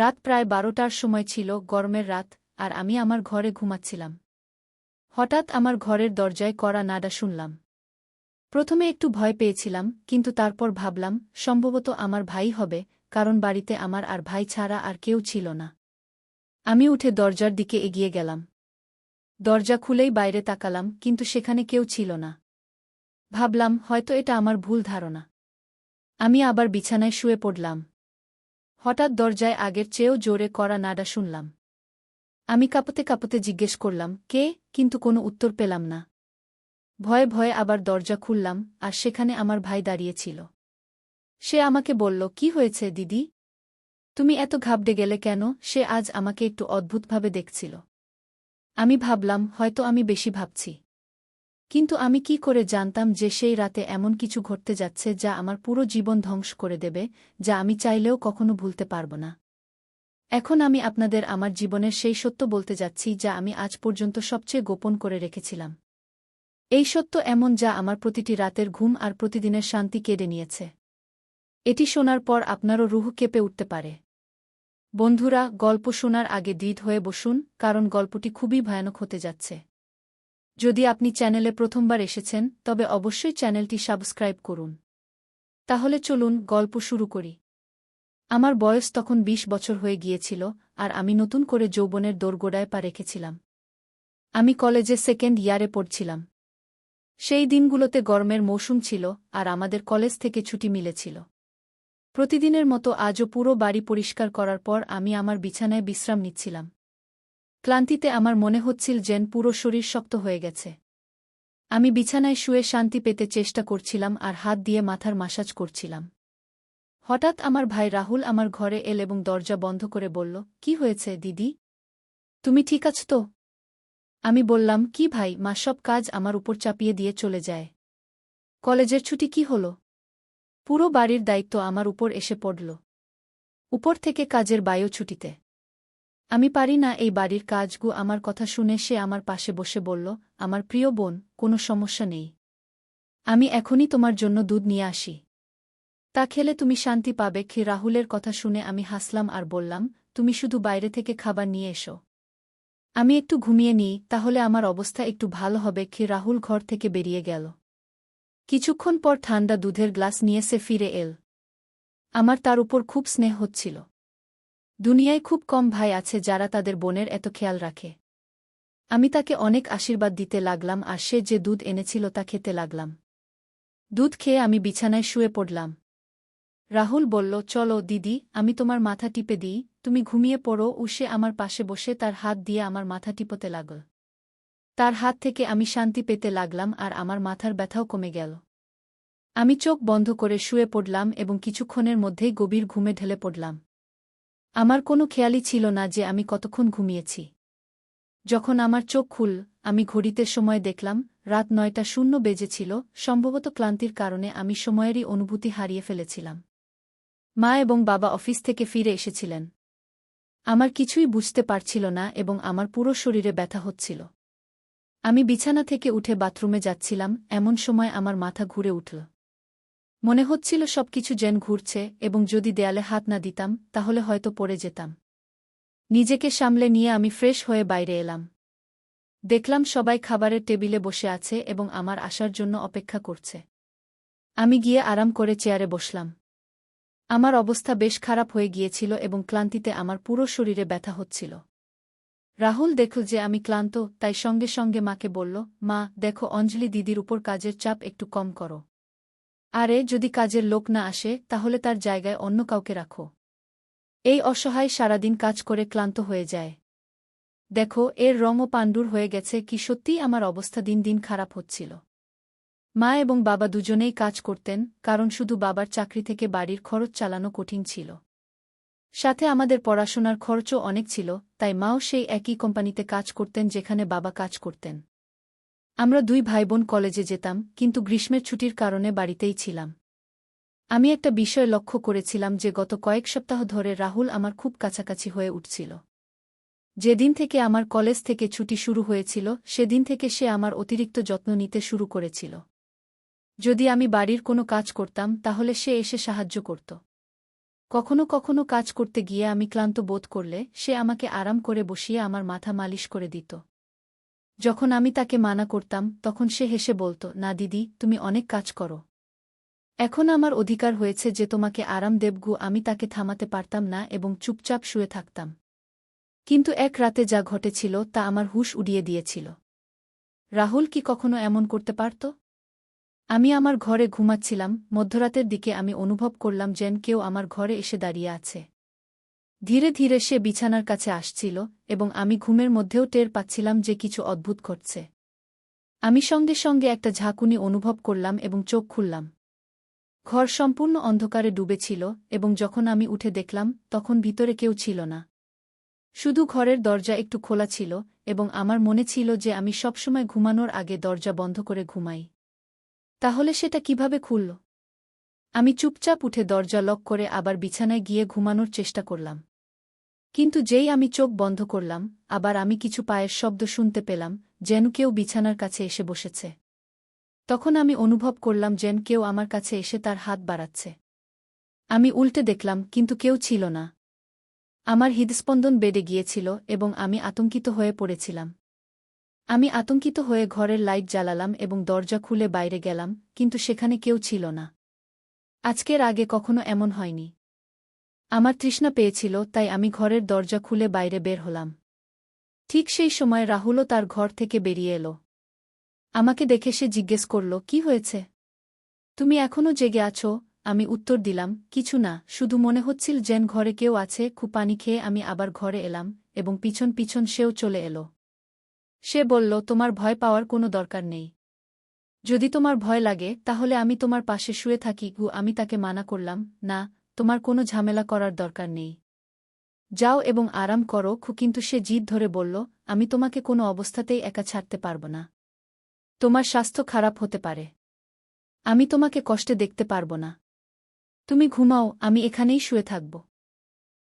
রাত প্রায় 12টার সময় ছিল, গরমের রাত, আর আমি আমার ঘরে ঘুমাচ্ছিলাম। হঠাৎ আমার ঘরের দরজায় কড়া নাড়া শুনলাম। প্রথমে একটু ভয় পেয়েছিলাম, কিন্তু তারপর ভাবলাম সম্ভবত আমার ভাই হবে, কারণ বাড়িতে আমার আর ভাই ছাড়া আর কেউ ছিল না। আমি উঠে দরজার দিকে এগিয়ে গেলাম। দরজা খুলেই বাইরে তাকালাম, কিন্তু সেখানে কেউ ছিল না। ভাবলাম হয়তো এটা আমার ভুল ধারণা। আমি আবার বিছানায় শুয়ে পড়লাম। হঠাৎ দরজায় আগের চেয়েও জোরে কড়া নাড়া শুনলাম। আমি কাঁপতে কাঁপতে জিজ্ঞেস করলাম, কে? কিন্তু কোনো উত্তর পেলাম না। ভয়ে ভয়ে আবার দরজা খুললাম, আর সেখানে আমার ভাই দাঁড়িয়েছিল। সে আমাকে বলল, কি হয়েছে দিদি? তুমি এত ঘাবড়ে গেলে কেন? সে আজ আমাকে একটু অদ্ভুতভাবে দেখছিল। আমি ভাবলাম হয়তো আমি বেশি ভাবছি। কিন্তু আমি কি করে জানতাম যে সেই রাতে এমন কিছু ঘটতে যাচ্ছে যা আমার পুরো জীবন ধ্বংস করে দেবে, যা আমি চাইলেও কখনো ভুলতে পারব না। এখন আমি আপনাদের আমার জীবনের সেই সত্য বলতে যাচ্ছি যা আমি আজ পর্যন্ত সবচেয়ে গোপন করে রেখেছিলাম। এই সত্য এমন যা আমার প্রতিটি রাতের ঘুম আর প্রতিদিনের শান্তি কেড়ে নিয়েছে। এটি শোনার পর আপনারও রুহ কেঁপে উঠতে পারে। বন্ধুরা, গল্প শোনার আগে দৃঢ় হয়ে বসুন, কারণ গল্পটি খুবই ভয়ানক হতে যাচ্ছে। যদি আপনি চ্যানেলে প্রথমবার এসেছেন, তবে অবশ্যই চ্যানেলটি সাবস্ক্রাইব করুন। তাহলে চলুন গল্প শুরু করি। আমার বয়স তখন 20 বছর হয়ে গিয়েছিল, আর আমি নতুন করে যৌবনের দোরগোড়ায় পা রেখেছিলাম। আমি কলেজে সেকেন্ড ইয়ারে পড়ছিলাম। সেই দিনগুলোতে গরমের মৌসুম ছিল, আর আমাদের কলেজ থেকে ছুটি মিলেছিল। প্রতিদিনের মতো আজও পুরো বাড়ি পরিষ্কার করার পর আমি আমার বিছানায় বিশ্রাম নিচ্ছিলাম। ক্লান্তিতে আমার মনে হচ্ছিল যেন পুরো শরীর শক্ত হয়ে গেছে। আমি বিছানায় শুয়ে শান্তি পেতে চেষ্টা করছিলাম আর হাত দিয়ে মাথার মাসাজ করছিলাম। হঠাৎ আমার ভাই রাহুল আমার ঘরে এল এবং দরজা বন্ধ করে বলল, কি হয়েছে দিদি? তুমি ঠিক আছো তো? আমি বললাম, কি ভাই, মা সব কাজ আমার উপর চাপিয়ে দিয়ে চলে যায়। কলেজের ছুটি কি হল? পুরো বাড়ির দায়িত্ব আমার উপর এসে পড়ল। উপর থেকে কাজের বায়ু ছুটিতে। আমি পারি না এই বাড়ির কাজগু। আমার কথা শুনে সে আমার পাশে বসে বলল, আমার প্রিয় বোন, কোনো সমস্যা নেই। আমি এখনই তোমার জন্য দুধ নিয়ে আসি। তা খেলে তুমি শান্তি পাবে। কি? রাহুলের কথা শুনে আমি হাসলাম আর বললাম, তুমি শুধু বাইরে থেকে খাবার নিয়ে এসো। আমি একটু ঘুমিয়ে নিই, তাহলে আমার অবস্থা একটু ভালো হবে। কি? রাহুল ঘর থেকে বেরিয়ে গেল। কিছুক্ষণ পর ঠান্ডা দুধের গ্লাস নিয়ে সে ফিরে এল। আমার তার উপর খুব স্নেহ হচ্ছিল। দুনিয়ায় খুব কম ভাই আছে যারা তাদের বোনের এত খেয়াল রাখে। আমি তাকে অনেক আশীর্বাদ দিতে লাগলাম আর সে যে দুধ এনেছিল তা খেতে লাগলাম। দুধ খেয়ে আমি বিছানায় শুয়ে পড়লাম। রাহুল বলল, চলো দিদি, আমি তোমার মাথা টিপে দিই, তুমি ঘুমিয়ে পড়ো। সে আমার পাশে বসে তার হাত দিয়ে আমার মাথা টিপতে লাগল। তার হাত থেকে আমি শান্তি পেতে লাগলাম আর আমার মাথার ব্যথাও কমে গেল। আমি চোখ বন্ধ করে শুয়ে পড়লাম এবং কিছুক্ষণের মধ্যেই গভীর ঘুমে ঢলে পড়লাম। আমার কোনো খেয়ালই ছিল না যে আমি কতক্ষণ ঘুমিয়েছি। যখন আমার চোখ খুলল, আমি ঘড়িতে সময় দেখলাম, রাত 9:00 বেজেছিল। সম্ভবত ক্লান্তির কারণে আমি সময়েরই অনুভূতি হারিয়ে ফেলেছিলাম। মা এবং বাবা অফিস থেকে ফিরে এসেছিলেন। আমার কিছুই বুঝতে পারছিল না এবং আমার পুরো শরীরে ব্যথা হচ্ছিল। আমি বিছানা থেকে উঠে বাথরুমে যাচ্ছিলাম, এমন সময় আমার মাথা ঘুরে উঠল। মনে হচ্ছিল সবকিছু যেন ঘুরছে, এবং যদি দেয়ালে হাত না দিতাম তাহলে হয়তো পড়ে যেতাম। নিজেকে সামলে নিয়ে আমি ফ্রেশ হয়ে বাইরে এলাম। দেখলাম সবাই খাবারের টেবিলে বসে আছে এবং আমার আসার জন্য অপেক্ষা করছে। আমি গিয়ে আরাম করে চেয়ারে বসলাম। আমার অবস্থা বেশ খারাপ হয়ে গিয়েছিল এবং ক্লান্তিতে আমার পুরো শরীরে ব্যথা হচ্ছিল। রাহুল দেখল যে আমি ক্লান্ত, তাই সঙ্গে সঙ্গে মাকে বলল, মা দেখো, অঞ্জলি দিদির উপর কাজের চাপ একটু কম করো। আরে যদি কাজের লোক না আসে তাহলে তার জায়গায় অন্য কাউকে রাখো। এই অসহায় সারাদিন কাজ করে ক্লান্ত হয়ে যায়। দেখো, এর রঙও পাণ্ডুর হয়ে গেছে। কি সত্যিই আমার অবস্থা দিন দিন খারাপ হচ্ছিল। মা এবং বাবা দুজনেই কাজ করতেন, কারণ শুধু বাবার চাকরি থেকে বাড়ির খরচ চালানো কঠিন ছিল। সাথে আমাদের পড়াশোনার খরচও অনেক ছিল, তাই মাও সেই একই কোম্পানিতে কাজ করতেন যেখানে বাবা কাজ করতেন। আমরা দুই ভাইবোন কলেজে যেতাম, কিন্তু গ্রীষ্মের ছুটির কারণে বাড়িতেই ছিলাম। আমি একটা বিষয় লক্ষ্য করেছিলাম যে গত কয়েক সপ্তাহ ধরে রাহুল আমার খুব কাছাকাছি হয়ে উঠছিল। যেদিন থেকে আমার কলেজ থেকে ছুটি শুরু হয়েছিল সেদিন থেকে সে আমার অতিরিক্ত যত্ন নিতে শুরু করেছিল। যদি আমি বাড়ির কোনো কাজ করতাম তাহলে সে এসে সাহায্য করত। কখনো কখনো কাজ করতে গিয়ে আমি ক্লান্ত বোধ করলে সে আমাকে আরাম করে বসিয়ে আমার মাথা মালিশ করে দিত। যখন আমি তাকে মানা করতাম তখন সে হেসে বলত, না দিদি, তুমি অনেক কাজ করো। এখন আমার অধিকার হয়েছে যে তোমাকে আরাম দেবগু। আমি তাকে থামাতে পারতাম না এবং চুপচাপ শুয়ে থাকতাম। কিন্তু এক রাতে যা ঘটেছিল তা আমার হুঁশ উড়িয়ে দিয়েছিল। রাহুল কি কখনো এমন করতে পারত? আমি আমার ঘরে ঘুমাচ্ছিলাম, মধ্যরাতের দিকে আমি অনুভব করলাম যেন কেউ আমার ঘরে এসে দাঁড়িয়ে আছে। ধীরে ধীরে সে বিছানার কাছে আসছিল এবং আমি ঘুমের মধ্যেও টের পাচ্ছিলাম যে কিছু অদ্ভুত ঘটছে। আমি সঙ্গে সঙ্গে একটা ঝাঁকুনি অনুভব করলাম এবং চোখ খুললাম। ঘর সম্পূর্ণ অন্ধকারে ডুবেছিল এবং যখন আমি উঠে দেখলাম তখন ভিতরে কেউ ছিল না। শুধু ঘরের দরজা একটু খোলা ছিল এবং আমার মনে ছিল যে আমি সবসময় ঘুমানোর আগে দরজা বন্ধ করে ঘুমাই। তাহলে সেটা কিভাবে খুলল? আমি চুপচাপ উঠে দরজা লক করে আবার বিছানায় গিয়ে ঘুমানোর চেষ্টা করলাম। কিন্তু যেই আমি চোখ বন্ধ করলাম, আবার আমি কিছু পায়ের শব্দ শুনতে পেলাম, যেন কেউ বিছানার কাছে এসে বসেছে। তখন আমি অনুভব করলাম যেন কেউ আমার কাছে এসে তার হাত বাড়াচ্ছে। আমি উল্টে দেখলাম, কিন্তু কেউ ছিল না। আমার হৃদস্পন্দন বেড়ে গিয়েছিল এবং আমি আতঙ্কিত হয়ে পড়েছিলাম। আমি আতঙ্কিত হয়ে ঘরের লাইট জ্বালালাম এবং দরজা খুলে বাইরে গেলাম, কিন্তু সেখানে কেউ ছিল না। আজকের আগে কখনো এমন হয়নি। আমার তৃষ্ণা পেয়েছিল, তাই আমি ঘরের দরজা খুলে বাইরে বের হলাম। ঠিক সেই সময় রাহুলও তার ঘর থেকে বেরিয়ে এলো। আমাকে দেখে সে জিজ্ঞেস করল, কি হয়েছে? তুমি এখনও জেগে আছো? আমি উত্তর দিলাম, কিছু না, শুধু মনে হচ্ছিল যেন ঘরে কেউ আছে। খুব পানি খেয়ে আমি আবার ঘরে এলাম এবং পিছন পিছন সেও চলে এলো। সে বলল, তোমার ভয় পাওয়ার কোনো দরকার নেই। যদি তোমার ভয় লাগে তাহলে আমি তোমার পাশে শুয়ে থাকি। আমি তাকে মানা করলাম, না, তোমার কোনো ঝামেলা করার দরকার নেই। যাও এবং আরাম করো। কিন্তু সে জিদ ধরে বলল, আমি তোমাকে কোনো অবস্থাতেই একা ছাড়তে পারব না। তোমার স্বাস্থ্য খারাপ হতে পারে। আমি তোমাকে কষ্টে দেখতে পারব না। তুমি ঘুমাও, আমি এখানেই শুয়ে থাকব।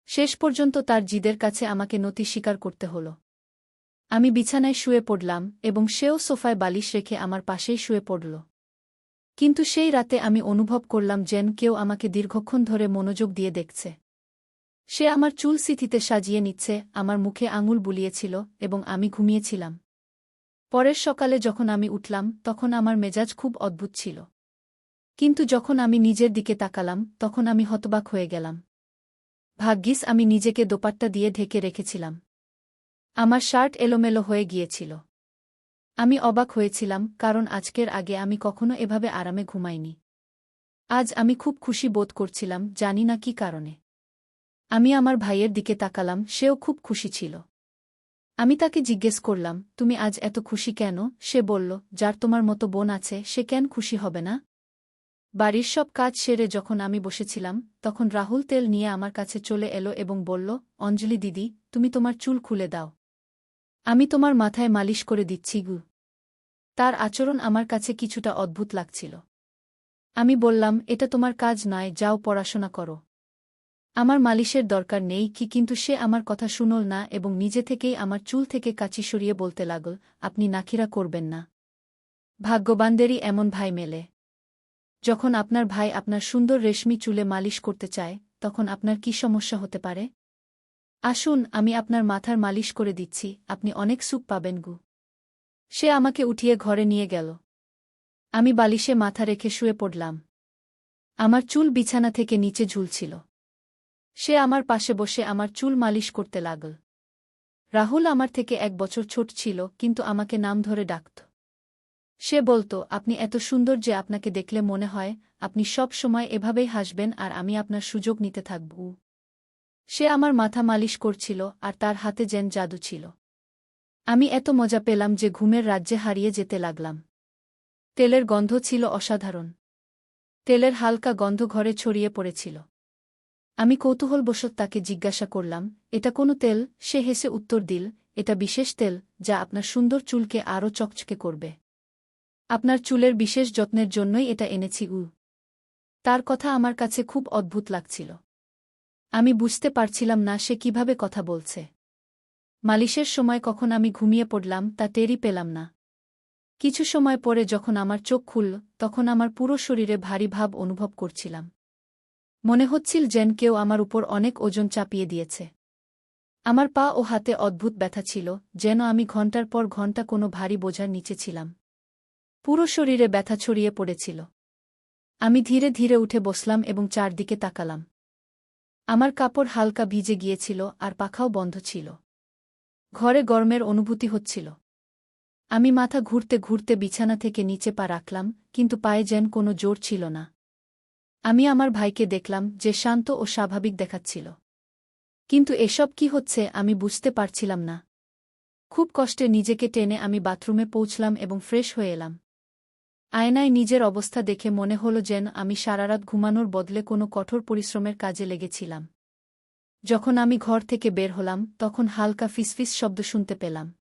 শেষ পর্যন্ত তার জিদের কাছে আমাকে নতি স্বীকার করতে হল। আমি বিছানায় শুয়ে পড়লাম এবং সেও সোফায় বালিশ রেখে আমার পাশেই শুয়ে পড়ল। কিন্তু সেই রাতে আমি অনুভব করলাম যেন কেউ আমাকে দীর্ঘক্ষণ ধরে মনোযোগ দিয়ে দেখছে। সে আমার চুল সিথিতে সাজিয়ে নিচ্ছে, আমার মুখে আঙুল বুলিয়েছিল এবং আমি ঘুমিয়েছিলাম। পরের সকালে যখন আমি উঠলাম তখন আমার মেজাজ খুব অদ্ভুত ছিল। কিন্তু যখন আমি নিজের দিকে তাকালাম তখন আমি হতবাক হয়ে গেলাম। ভাগ্যিস আমি নিজেকে দোপাট্টা দিয়ে ঢেকে রেখেছিলাম। আমার শার্ট এলোমেলো হয়ে গিয়েছিল। আমি অবাক হয়েছিলাম, কারণ আজকের আগে আমি কখনো এভাবে আরামে ঘুমাইনি। আজ আমি খুব খুশি বোধ করছিলাম, জানি না কী কারণে। আমি আমার ভাইয়ের দিকে তাকালাম, সেও খুব খুশি ছিল। আমি তাকে জিজ্ঞেস করলাম, তুমি আজ এত খুশি কেন? সে বলল, যার তোমার মতো বোন আছে সে কেন খুশি হবে না? বাড়ির সব কাজ সেরে যখন আমি বসেছিলাম তখন রাহুল তেল নিয়ে আমার কাছে চলে এলো এবং বলল, অঞ্জলি দিদি, তুমি তোমার চুল খুলে দাও। আমি তোমার মাথায় মালিশ করে দিচ্ছি গু। তার আচরণ আমার কাছে কিছুটা অদ্ভুত লাগছিল। আমি বললাম, এটা তোমার কাজ নয়, যাও পড়াশোনা করো। আমার মালিশের দরকার নেই কিন্তু সে আমার কথা শুনল না এবং নিজে থেকেই আমার চুল থেকে কাঁচি সরিয়ে বলতে লাগল, আপনি নাখিরা করবেন না। ভাগ্যবানদেরই এমন ভাই মেলে। যখন আপনার ভাই আপনার সুন্দর রেশমি চুলে মালিশ করতে চায় তখন আপনার কি সমস্যা হতে পারে? আসুন, আমি আপনার মাথার মালিশ করে দিচ্ছি, আপনি অনেক সুখ পাবেন গু। সে আমাকে উঠিয়ে ঘরে নিয়ে গেল। আমি বালিশে মাথা রেখে শুয়ে পড়লাম। আমার চুল বিছানা থেকে নিচে ঝুলছিল। সে আমার পাশে বসে আমার চুল মালিশ করতে লাগল। রাহুল আমার থেকে 1 বছর ছোট ছিল, কিন্তু আমাকে নাম ধরে ডাকত। সে বলত, আপনি এত সুন্দর যে আপনাকে দেখলে মনে হয় আপনি সব সময় এভাবেই হাসবেন আর আমি আপনার সুযোগ নিতে থাকব। সে আমার মাথা মালিশ করছিল আর তার হাতে যেন জাদু ছিল। আমি এত মজা পেলাম যে ঘুমের রাজ্যে হারিয়ে যেতে লাগলাম। তেলের গন্ধ ছিল অসাধারণ। তেলের হালকা গন্ধ ঘরে ছড়িয়ে পড়েছিল। আমি কৌতূহলবশত তাকে জিজ্ঞাসা করলাম, এটা কোনো তেল? সে হেসে উত্তর দিল, এটা বিশেষ তেল যা আপনার সুন্দর চুলকে আরও চকচকে করবে। আপনার চুলের বিশেষ যত্নের জন্যই এটা এনেছি। তার কথা আমার কাছে খুব অদ্ভুত লাগছিল। আমি বুঝতে পারছিলাম না সে কিভাবে কথা বলছে। মালিশের সময় কখন আমি ঘুমিয়ে পড়লাম তা টেরই পেলাম না। কিছু সময় পরে যখন আমার চোখ খুলল তখন আমার পুরো শরীরে ভারী ভাব অনুভব করছিলাম। মনে হচ্ছিল যেন কেউ আমার উপর অনেক ওজন চাপিয়ে দিয়েছে। আমার পা ও হাতে অদ্ভুত ব্যথা ছিল, যেন আমি ঘণ্টার পর ঘণ্টা কোনো ভারী বোঝার নিচে ছিলাম। পুরো শরীরে ব্যথা ছড়িয়ে পড়েছিল। আমি ধীরে ধীরে উঠে বসলাম এবং চারদিকে তাকালাম। আমার কাপড় হালকা ভিজে গিয়েছিল আর পাখাও বন্ধ ছিল। ঘরে গরমের অনুভূতি হচ্ছিল। আমি মাথা ঘুরতে ঘুরতে বিছানা থেকে নিচে পা রাখলাম, কিন্তু পায়ে যেন কোনো জোর ছিল না। আমি আমার ভাইকে দেখলাম, যে শান্ত ও স্বাভাবিক দেখাচ্ছিল। কিন্তু এসব কি হচ্ছে আমি বুঝতে পারছিলাম না। খুব কষ্টে নিজেকে টেনে আমি বাথরুমে পৌঁছলাম এবং ফ্রেশ হয়ে এলাম। আয়নায় নিজের অবস্থা দেখে মনে হলো যেন আমি সারারাত ঘুমানোর বদলে কোনো কঠোর পরিশ্রমের কাজে লেগেছিলাম। যখন আমি ঘর থেকে বের হলাম তখন হালকা ফিসফিস শব্দ শুনতে পেলাম।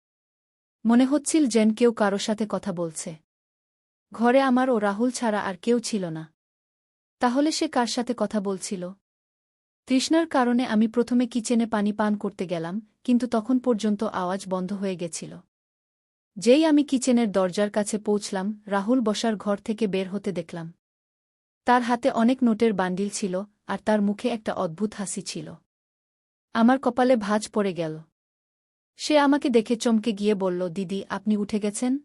মনে হচ্ছিল যেন কেউ কারো সাথে কথা বলছে। ঘরে আমার ও রাহুল ছাড়া আর কেউ ছিল না। তাহলে সে কার সাথে কথা বলছিল? তৃষ্ণার কারণে আমি প্রথমে কিচেনে পানি পান করতে গেলাম, কিন্তু তখন পর্যন্ত আওয়াজ বন্ধ হয়ে গেছিল। যেই আমি কিচেনের দরজার কাছে পৌঁছলাম, রাহুল বসার ঘর থেকে বের হতে দেখলাম। তার হাতে অনেক নোটের বান্ডিল ছিল, আর তার মুখে একটা অদ্ভুত হাসি ছিল। আমার কপালে ভাঁজ পড়ে গেল। সে আমাকে দেখে চমকে গিয়ে বলল, দিদি, আপনি উঠে গেছেন?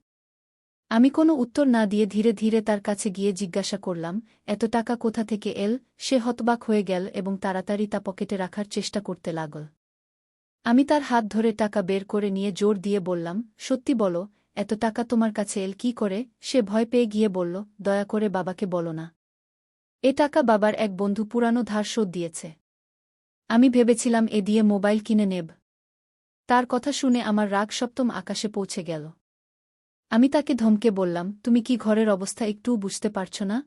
আমি কোনো উত্তর না দিয়ে ধীরে ধীরে তার কাছে গিয়ে জিজ্ঞাসা করলাম, এত টাকা কোথা থেকে এল? সে হতবাক হয়ে গেল এবং তাড়াতাড়ি তা পকেটে রাখার চেষ্টা করতে লাগল। আমি তার হাত ধরে টাকা বের করে নিয়ে জোর দিয়ে বললাম, সত্যি বলো, এত টাকা তোমার কাছে এল কী করে? সে ভয় পেয়ে গিয়ে বলল, দয়া করে বাবাকে বলো না। এ টাকা বাবার এক বন্ধু পুরানো ধার শোধ দিয়েছে। আমি ভেবেছিলাম এ দিয়ে মোবাইল কিনে নেব। তার কথা শুনে আমার রাগ সপ্তম আকাশে পৌঁছে গেল। আমি তাকে ধমকে বললাম, তুমি কি ঘরের অবস্থা একটুও বুঝতে পারছ না?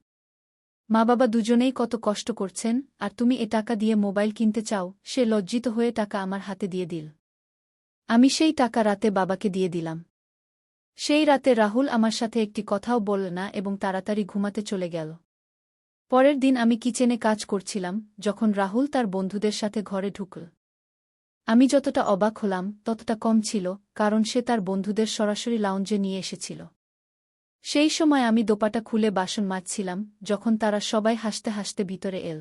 মা বাবা দুজনেই কত কষ্ট করছেন, আর তুমি এ টাকা দিয়ে মোবাইল কিনতে চাও? সে লজ্জিত হয়ে টাকা আমার হাতে দিয়ে দিল। আমি সেই টাকা রাতে বাবাকে দিয়ে দিলাম। সেই রাতে রাহুল আমার সাথে একটি কথাও বলল না এবং তাড়াতাড়ি ঘুমাতে চলে গেল। পরের দিন আমি কিচেনে কাজ করছিলাম, যখন রাহুল তার বন্ধুদের সাথে ঘরে ঢুকল। আমি যতটা অবাক হলাম ততটা কম ছিল, কারণ সে তার বন্ধুদের সরাসরি লাউঞ্জে নিয়ে এসেছিল। সেই সময় আমি দোপাটা খুলে বাসন মাজছিলাম, যখন তারা সবাই হাসতে হাসতে ভিতরে এল।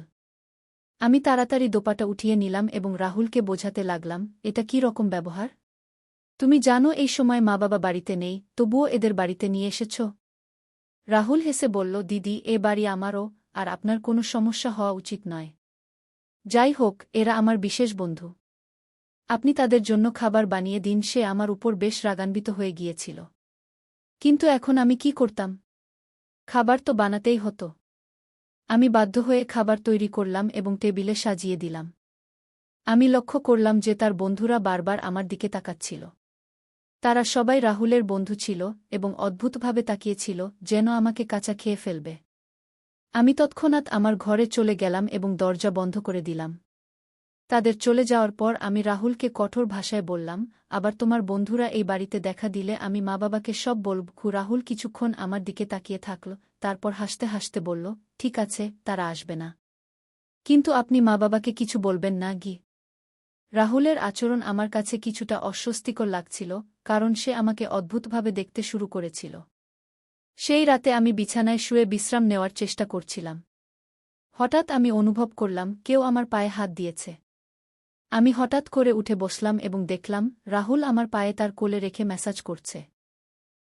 আমি তাড়াতাড়ি দোপাটা উঠিয়ে নিলাম এবং রাহুলকে বোঝাতে লাগলাম, এটা কী রকম ব্যবহার? তুমি জানো এই সময় মা বাবা বাড়িতে নেই, তবুও এদের বাড়িতে নিয়ে এসেছ? রাহুল হেসে বলল, দিদি, এ বাড়ি আমারও, আর আপনার কোনো সমস্যা হওয়া উচিত নয়। যাই হোক, এরা আমার বিশেষ বন্ধু। আপনি তাদের জন্য খাবার বানিয়ে দিন। সে আমার উপর বেশ রাগান্বিত হয়ে গিয়েছিল। কিন্তু এখন আমি কি করতাম? খাবার তো বানাতেই হতো। আমি বাধ্য হয়ে খাবার তৈরি করলাম এবং টেবিলে সাজিয়ে দিলাম। আমি লক্ষ্য করলাম যে তার বন্ধুরা বারবার আমার দিকে তাকাচ্ছিল। তারা সবাই রাহুলের বন্ধু ছিল এবং অদ্ভুতভাবে তাকিয়েছিল, যেন আমাকে কাঁচা খেয়ে ফেলবে। আমি তৎক্ষণাৎ আমার ঘরে চলে গেলাম এবং দরজা বন্ধ করে দিলাম। তাদের চলে যাওয়ার পর আমি রাহুলকে কঠোর ভাষায় বললাম, আবার তোমার বন্ধুরা এই বাড়িতে দেখা দিলে আমি মা বাবাকে সব বলব। রাহুল কিছুক্ষণ আমার দিকে তাকিয়ে থাকল, তারপর হাসতে হাসতে বলল, ঠিক আছে, তারা আসবে না। কিন্তু আপনি মা বাবাকে কিছু বলবেন না কি? রাহুলের আচরণ আমার কাছে কিছুটা অস্বস্তিকর লাগছিল, কারণ সে আমাকে অদ্ভুতভাবে দেখতে শুরু করেছিল। সেই রাতে আমি বিছানায় শুয়ে বিশ্রাম নেওয়ার চেষ্টা করছিলাম। হঠাৎ আমি অনুভব করলাম কেউ আমার পায়ে হাত দিয়েছে। আমি হঠাৎ করে উঠে বসলাম এবং দেখলাম রাহুল আমার পায়ে তার কোলে রেখে ম্যাসাজ করছে।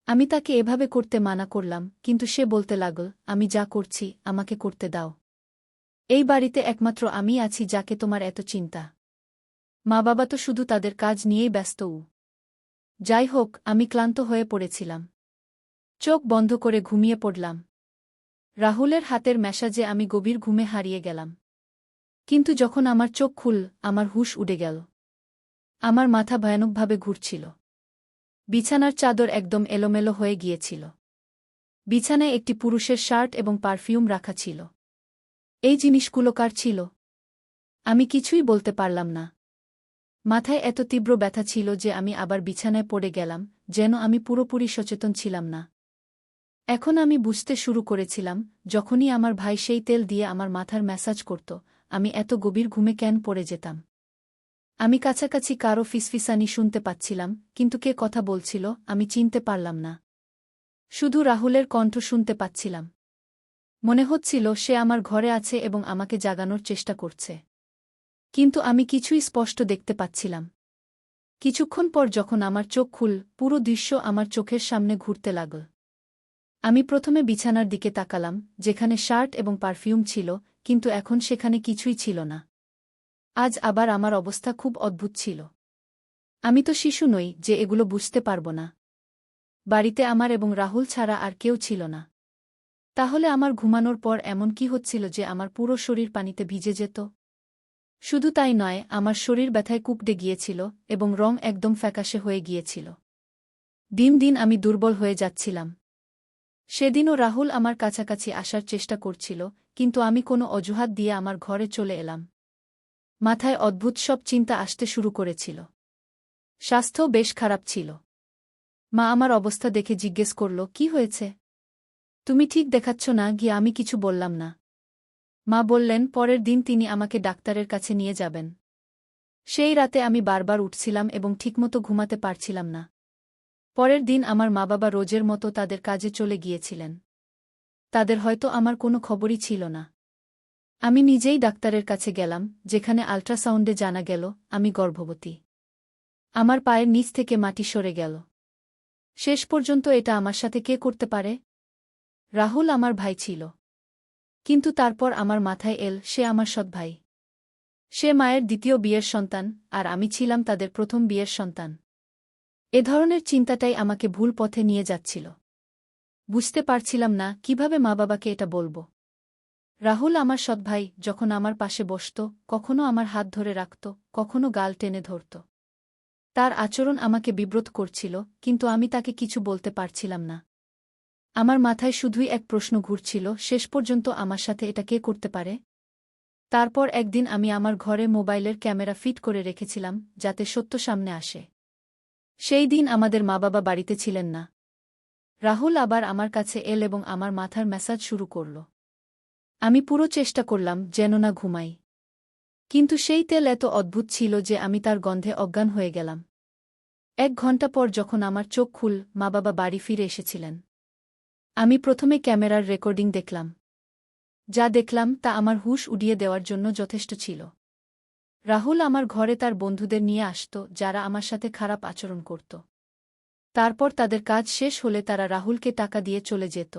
আমি তাকে এভাবে করতে মানা করলাম, কিন্তু সে বলতে লাগল, আমি যা করছি আমাকে করতে দাও। এই বাড়িতে একমাত্র আমি আছি যাকে তোমার এত চিন্তা। মা বাবা তো শুধু তাদের কাজ নিয়েই ব্যস্ত। যাই হোক, আমি ক্লান্ত হয়ে পড়েছিলাম। চোখ বন্ধ করে ঘুমিয়ে পড়লাম। রাহুলের হাতের ম্যাসাজে আমি গভীর ঘুমে হারিয়ে গেলাম। কিন্তু যখন আমার চোখ খুলল, আমার হুঁশ উড়ে গেল। আমার মাথা ভয়ানকভাবে ঘুরছিল। বিছানার চাদর একদম এলোমেলো হয়ে গিয়েছিল। বিছানায় একটি পুরুষের শার্ট এবং পারফিউম রাখা ছিল। এই জিনিসগুলো কার ছিল? আমি কিছুই বলতে পারলাম না। মাথায় এত তীব্র ব্যথা ছিল যে আমি আবার বিছানায় পড়ে গেলাম, যেন আমি পুরোপুরি সচেতন ছিলাম না। এখন আমি বুঝতে শুরু করেছিলাম, যখনই আমার ভাই সেই তেল দিয়ে আমার মাথার ম্যাসাজ করত, আমি এত গভীর ঘুমে কেন পড়ে যেতাম। আমি কাছাকাছি কারো ফিসফিসানি শুনতে পাচ্ছিলাম, কিন্তু কে কথা বলছিল আমি চিনতে পারলাম না। শুধু রাহুলের কণ্ঠ শুনতে পাচ্ছিলাম। মনে হচ্ছিল সে আমার ঘরে আছে এবং আমাকে জাগানোর চেষ্টা করছে। কিন্তু আমি কিছুই স্পষ্ট দেখতে পাচ্ছিলাম। কিছুক্ষণ পর যখন আমার চোখ খুল, পুরো দৃশ্য আমার চোখের সামনে ঘুরতে লাগল। আমি প্রথমে বিছানার দিকে তাকালাম, যেখানে শার্ট এবং পারফিউম ছিল, কিন্তু এখন সেখানে কিছুই ছিল না। আজ আবার আমার অবস্থা খুব অদ্ভুত ছিল। আমি তো শিশু নই যে এগুলো বুঝতে পারব না। বাড়িতে আমার এবং রাহুল ছাড়া আর কেউ ছিল না। তাহলে আমার ঘুমানোর পর এমন কি হচ্ছিল যে আমার পুরো শরীর পানিতে ভিজে যেত? শুধু তাই নয়, আমার শরীর ব্যথায় কুঁকড়ে গিয়েছিল এবং রং একদম ফ্যাকাশে হয়ে গিয়েছিল। দিন দিন আমি দুর্বল হয়ে যাচ্ছিলাম। সেদিনও রাহুল আমার কাছাকাছি আসার চেষ্টা করছিল, কিন্তু আমি কোনো অজুহাত দিয়ে আমার ঘরে চলে এলাম। মাথায় অদ্ভুত সব চিন্তা আসতে শুরু করেছিল। স্বাস্থ্যও বেশ খারাপ ছিল। মা আমার অবস্থা দেখে জিজ্ঞেস করল, কি হয়েছে? তুমি ঠিক দেখাচ্ছ না। গিয়ে আমি কিছু বললাম না। মা বললেন পরের দিন তিনি আমাকে ডাক্তারের কাছে নিয়ে যাবেন। সেই রাতে আমি বারবার উঠছিলাম এবং ঠিকমতো ঘুমাতে পারছিলাম না। পরের দিন আমার মা-বাবা রোজের মতো তাদের কাজে চলে গিয়েছিলেন। তাদের হয়তো আমার কোনো খবরই ছিল না। আমি নিজেই ডাক্তারের কাছে গেলাম, যেখানে আল্ট্রাসাউন্ডে জানা গেল আমি গর্ভবতী। আমার পায়ের নিচ থেকে মাটি সরে গেল। শেষ পর্যন্ত এটা আমার সাথে কে করতে পারে? রাহুল আমার ভাই ছিল। কিন্তু তারপর আমার মাথায় এল সে আমার সৎ ভাই। সে মায়ের দ্বিতীয় বিয়ের সন্তান, আর আমি ছিলাম তাদের প্রথম বিয়ের সন্তান। এ ধরনের চিন্তাটাই আমাকে ভুল পথে নিয়ে যাচ্ছিল। বুঝতে পারছিলাম না কিভাবে মা-বাবাকে এটা বলবো। রাহুল আমার সৎ ভাই, যখন আমার পাশে বসত, কখনো আমার হাত ধরে রাখত, কখনো গাল টেনে ধরত। তার আচরণ আমাকে বিব্রত করছিল, কিন্তু আমি তাকে কিছু বলতে পারছিলাম না। আমার মাথায় শুধুই এক প্রশ্ন ঘুরছিল, শেষ পর্যন্ত আমার সাথে এটা কে করতে পারে? তারপর একদিন আমি আমার ঘরে মোবাইলের ক্যামেরা ফিট করে রেখেছিলাম, যাতে সত্য সামনে আসে। সেই দিন আমাদের মা-বাবা বাড়িতে ছিলেন না। রাহুল আবার আমার কাছে এল এবং আমার মাথার ম্যাসাজ শুরু করল। আমি পুরো চেষ্টা করলাম যেন না ঘুমাই। কিন্তু সেই তেল এত অদ্ভুত ছিল যে আমি তার গন্ধে অজ্ঞান হয়ে গেলাম। 1 ঘণ্টা পর যখন আমার চোখ খুল, মা-বাবা বাড়ি ফিরে এসেছিলেন। আমি প্রথমে ক্যামেরার রেকর্ডিং দেখলাম। যা দেখলাম তা আমার হুঁশ উড়িয়ে দেওয়ার জন্য যথেষ্ট ছিল। রাহুল আমার ঘরে তার বন্ধুদের নিয়ে আসত, যারা আমার সাথে খারাপ আচরণ করত। তারপর তাদের কাজ শেষ হলে তারা রাহুলকে টাকা দিয়ে চলে যেত।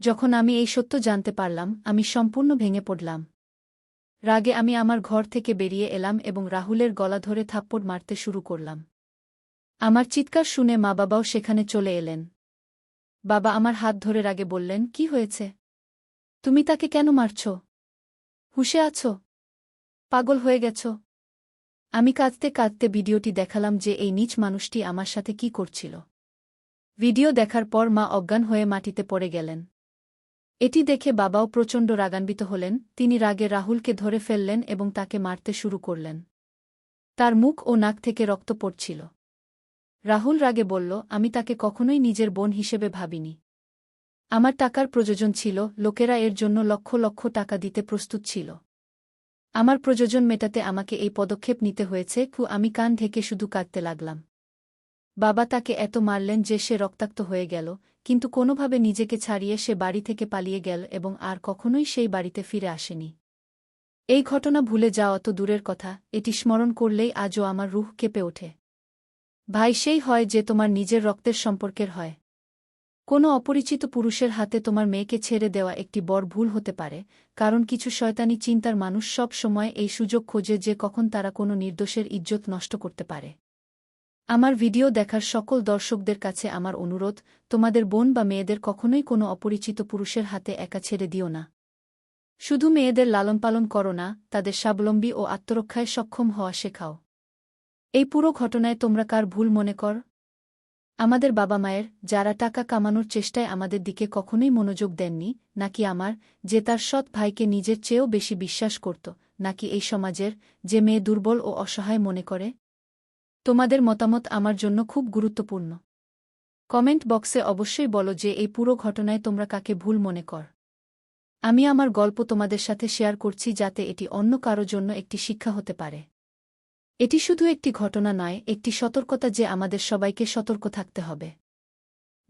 যখন আমি এই সত্য জানতে পারলাম, আমি সম্পূর্ণ ভেঙে পড়লাম। রাগে আমি আমার ঘর থেকে বেরিয়ে এলাম এবং রাহুলের গলা ধরে থাপ্পড় মারতে শুরু করলাম। আমার চিৎকার শুনে মা-বাবাও সেখানে চলে এলেন। বাবা আমার হাত ধরে রাগে বললেন, কি হয়েছে? তুমি তাকে কেন মারছ? হুঁশে আছো? পাগল হয়ে গেছ? আমি কাঁদতে কাঁদতে ভিডিওটি দেখালাম যে এই নীচ মানুষটি আমার সাথে কি করছিল। ভিডিও দেখার পর মা অজ্ঞান হয়ে মাটিতে পড়ে গেলেন। এটি দেখে বাবাও প্রচণ্ড রাগান্বিত হলেন। তিনি রাগে রাহুলকে ধরে ফেললেন এবং তাকে মারতে শুরু করলেন। তার মুখ ও নাক থেকে রক্ত পড়ছিল। রাহুল রাগে বলল, আমি তাকে কখনোই নিজের বোন হিসেবে ভাবিনি। আমার টাকার প্রয়োজন ছিল, লোকেরা এর জন্য লক্ষ লক্ষ টাকা দিতে প্রস্তুত ছিল। আমার প্রয়োজন মেটাতে আমাকে এই পদক্ষেপ নিতে হয়েছে। আমি কান ঢেকে শুধু কাঁদতে লাগলাম। বাবা তাকে এত মারলেন যে সে রক্তাক্ত হয়ে গেল, কিন্তু কোনোভাবে নিজেকে ছাড়িয়ে সে বাড়ি থেকে পালিয়ে গেল এবং আর কখনোই সেই বাড়িতে ফিরে আসেনি। এই ঘটনা ভুলে যাওয়া তো দূরের কথা, এটি স্মরণ করলেই আজও আমার রুহ কেঁপে ওঠে। ভাই সেই হয় যে তোমার নিজের রক্তের সম্পর্কের হয়। কোনো অপরিচিত পুরুষের হাতে তোমার মেয়েকে ছেড়ে দেওয়া একটি বড় ভুল হতে পারে, কারণ কিছু শয়তানি চিন্তার মানুষ সব সময় এই সুযোগ খোঁজে যে কখন তারা কোনো নির্দোষের ইজ্জত নষ্ট করতে পারে। আমার ভিডিও দেখার সকল দর্শকদের কাছে আমার অনুরোধ, তোমাদের বোন বা মেয়েদের কখনোই কোনো অপরিচিত পুরুষের হাতে একা ছেড়ে দিও না। শুধু মেয়েদের লালনপালন করো না, তাদের স্বাবলম্বী ও আত্মরক্ষায় সক্ষম হওয়া শেখাও। এই পুরো ঘটনায় তোমরা কার ভুল মনে কর? আমাদের বাবা-মায়ের, যারা টাকা কামানোর চেষ্টায় আমাদের দিকে কখনোই মনোযোগ দেননি, নাকি আমার, যে তার সৎ ভাইকে নিজের চেয়েও বেশি বিশ্বাস করত, নাকি এই সমাজের, যে মেয়ে দুর্বল ও অসহায় মনে করে? তোমাদের মতামত আমার জন্য খুব গুরুত্বপূর্ণ। কমেন্ট বক্সে অবশ্যই বলো যে এই পুরো ঘটনায় তোমরা কাকে ভুল মনে কর। আমি আমার গল্প তোমাদের সাথে শেয়ার করছি যাতে এটি অন্য কারো জন্য একটি শিক্ষা হতে পারে। এটি শুধু একটি ঘটনা নয়, একটি সতর্কতা যে আমাদের সবাইকে সতর্ক থাকতে হবে।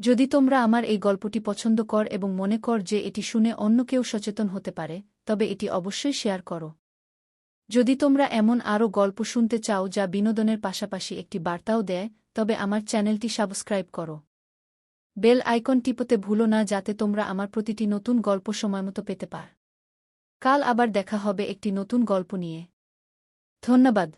যদি তোমরা আমার এই গল্পটি পছন্দ কর এবং মনে কর যে এটি শুনে অন্য কেউ সচেতন হতে পারে, তবে এটি অবশ্যই শেয়ার করো। যদি তোমরা এমন আরও গল্প শুনতে চাও যা বিনোদনের পাশাপাশি একটি বার্তাও দেয়, তবে আমার চ্যানেলটি সাবস্ক্রাইব করো। বেল আইকন টিপতে ভুলো না যাতে তোমরা আমার প্রতিটি নতুন গল্প সময়মতো পেতে পার। কাল আবার দেখা হবে একটি নতুন গল্প নিয়ে। ধন্যবাদ।